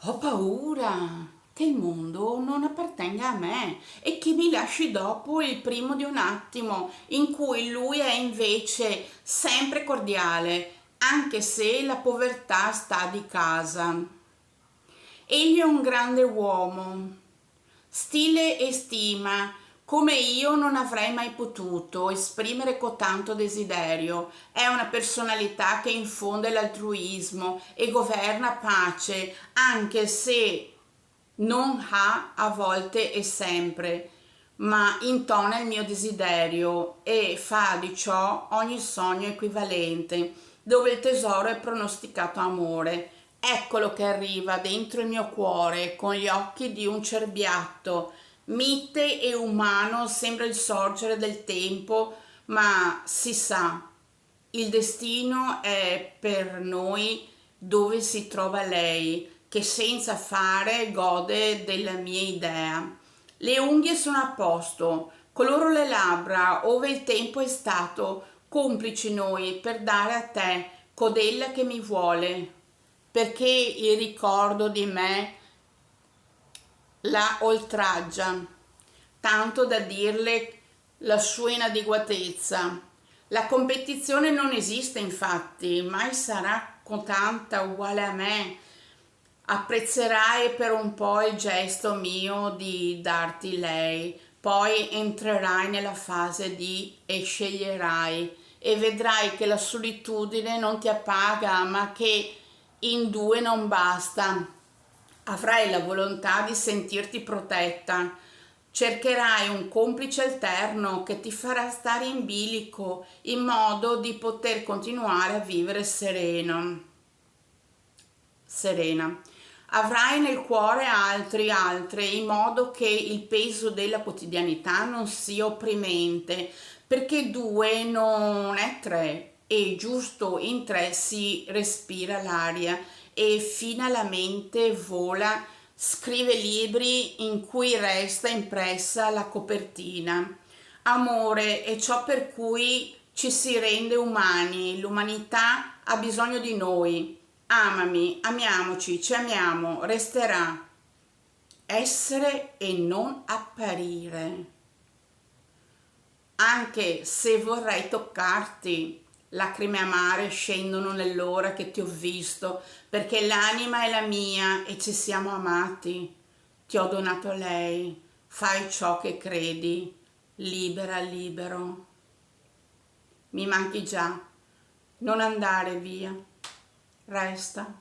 Ho paura che il mondo non appartenga a me e che mi lasci dopo il primo di un attimo in cui lui è invece sempre cordiale, anche se la povertà sta di casa. Egli è un grande uomo, stile e stima, come io non avrei mai potuto esprimere con tanto desiderio. È una personalità che infonde l'altruismo e governa pace, anche se non ha a volte e sempre, ma intona il mio desiderio e fa di ciò ogni sogno equivalente, dove il tesoro è pronosticato amore. Eccolo che arriva dentro il mio cuore con gli occhi di un cerbiatto, mite e umano, sembra il sorgere del tempo, ma si sa, il destino è per noi dove si trova lei, che senza fare gode della mia idea. Le unghie sono a posto, coloro le labbra, ove il tempo è stato, complici noi per dare a te codella che mi vuole, perché il ricordo di me la oltraggia, tanto da dirle la sua inadeguatezza. La competizione non esiste infatti, mai sarà con tanta uguale a me. Apprezzerai per un po' il gesto mio di darti lei, poi entrerai nella fase di e sceglierai e vedrai che la solitudine non ti appaga, ma che in due non basta. Avrai la volontà di sentirti protetta. Cercherai un complice alterno che ti farà stare in bilico in modo di poter continuare a vivere serena. Avrai nel cuore altre, in modo che il peso della quotidianità non sia opprimente, perché due non è tre, e giusto in tre si respira l'aria e fina la mente vola, scrive libri in cui resta impressa la copertina. Amore è ciò per cui ci si rende umani, l'umanità ha bisogno di noi. Amami, amiamoci, ci amiamo, resterà essere e non apparire. Anche se vorrei toccarti, lacrime amare scendono nell'ora che ti ho visto, perché l'anima è la mia e ci siamo amati. Ti ho donato lei, fai ciò che credi, libera, libero. Mi manchi già, non andare via, resta.